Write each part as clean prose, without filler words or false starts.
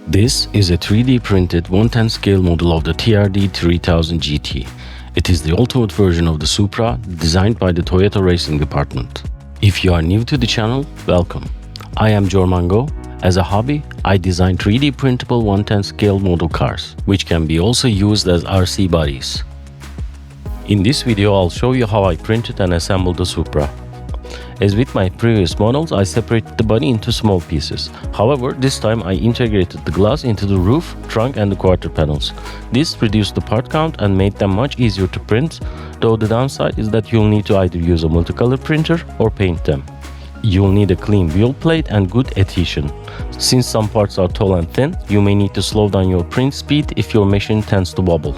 This is a 3D printed 1/10 scale model of the TRD 3000GT. It is the ultimate version of the Supra, designed by the Toyota Racing Department. If you are new to the channel, welcome. I am Jormango. As a hobby, I design 3D printable 1/10 scale model cars, which can be also used as RC bodies. In this video, I'll show you how I printed and assembled the Supra. As with my previous models, I separated the body into small pieces. However, this time I integrated the glass into the roof, trunk and the quarter panels. This reduced the part count and made them much easier to print, though the downside is that you'll need to either use a multicolor printer or paint them. You'll need a clean wheel plate and good adhesion. Since some parts are tall and thin, you may need to slow down your print speed if your machine tends to wobble.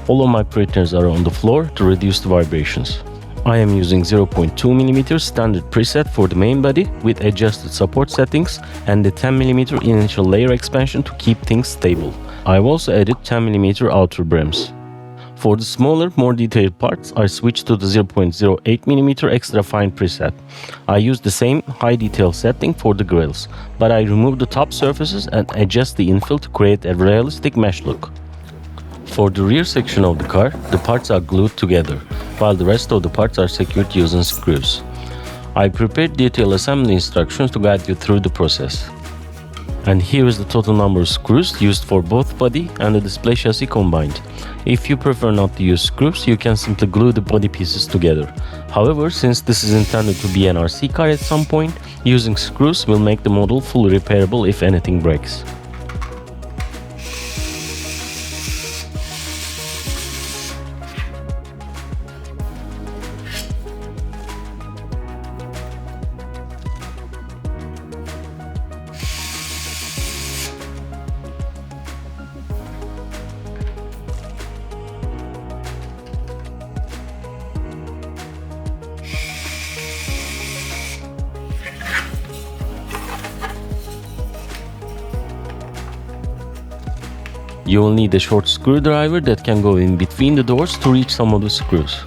All of my printers are on the floor to reduce the vibrations. I am using 0.2mm standard preset for the main body with adjusted support settings and the 10mm initial layer expansion to keep things stable. I've also added 10mm outer brims. For the smaller, more detailed parts, I switched to the 0.08mm extra fine preset. I use the same high detail setting for the grills, but I remove the top surfaces and adjust the infill to create a realistic mesh look. For the rear section of the car, the parts are glued together, while the rest of the parts are secured using screws. I prepared detailed assembly instructions to guide you through the process. And here is the total number of screws used for both body and the display chassis combined. If you prefer not to use screws, you can simply glue the body pieces together. However, since this is intended to be an RC car at some point, using screws will make the model fully repairable if anything breaks. You will need a short screwdriver that can go in between the doors to reach some of the screws.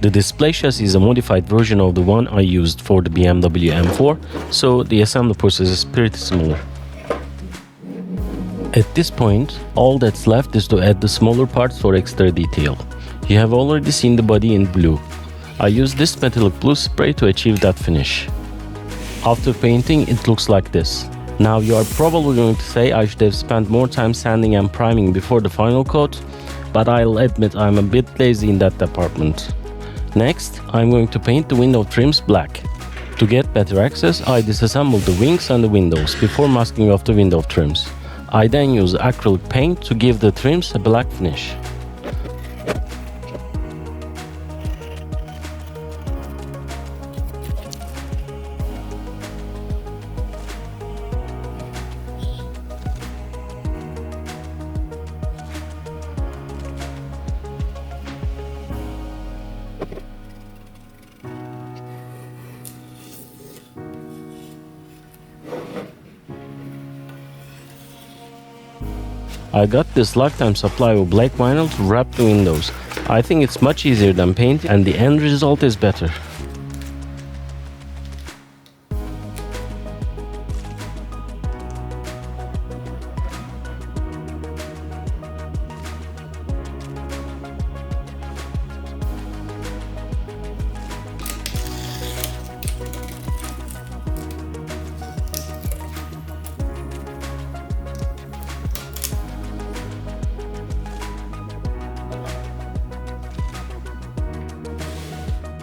The display chassis is a modified version of the one I used for the BMW M4, so the assembly process is pretty similar. At this point, all that's left is to add the smaller parts for extra detail. You have already seen the body in blue. I used this metallic blue spray to achieve that finish. After painting, it looks like this. Now you are probably going to say I should have spent more time sanding and priming before the final coat, but I'll admit I'm a bit lazy in that department. Next, I'm going to paint the window trims black. To get better access, I disassembled the wings and the windows before masking off the window trims. I then use acrylic paint to give the trims a black finish. I got this lifetime supply of black vinyl to wrap the windows. I think it's much easier than painting and the end result is better.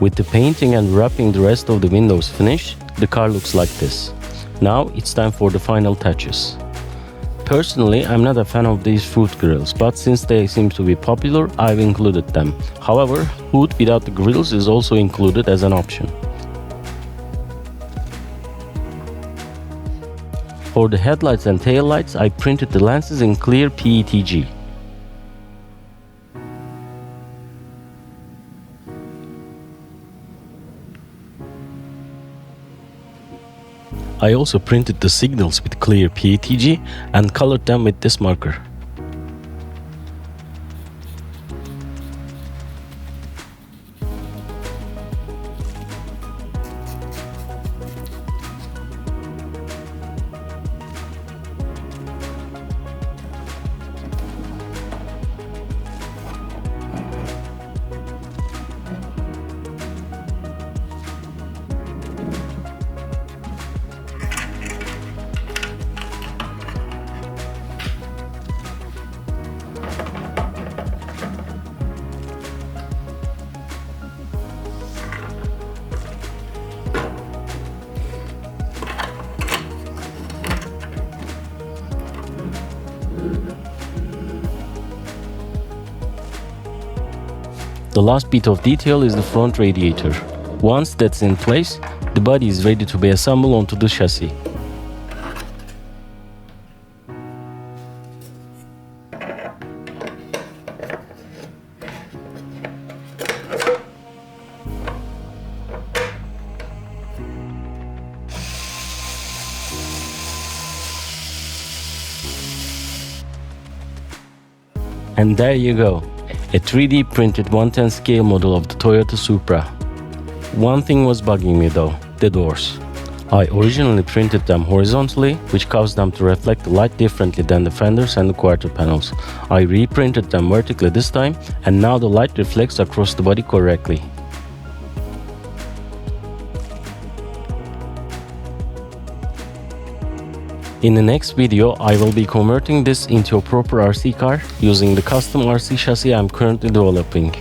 With the painting and wrapping the rest of the windows finished, the car looks like this. Now it's time for the final touches. Personally, I'm not a fan of these foot grills, but since they seem to be popular, I've included them. However, hood without the grills is also included as an option. For the headlights and taillights, I printed the lenses in clear PETG. I also printed the signals with clear PETG and colored them with this marker. The last bit of detail is the front radiator. Once that's in place, the body is ready to be assembled onto the chassis. And there you go, a 3D printed 1/10 scale model of the Toyota Supra. One thing was bugging me though, the doors. I originally printed them horizontally, which caused them to reflect the light differently than the fenders and the quarter panels. I reprinted them vertically this time, and now the light reflects across the body correctly. In the next video, I will be converting this into a proper RC car using the custom RC chassis I'm currently developing.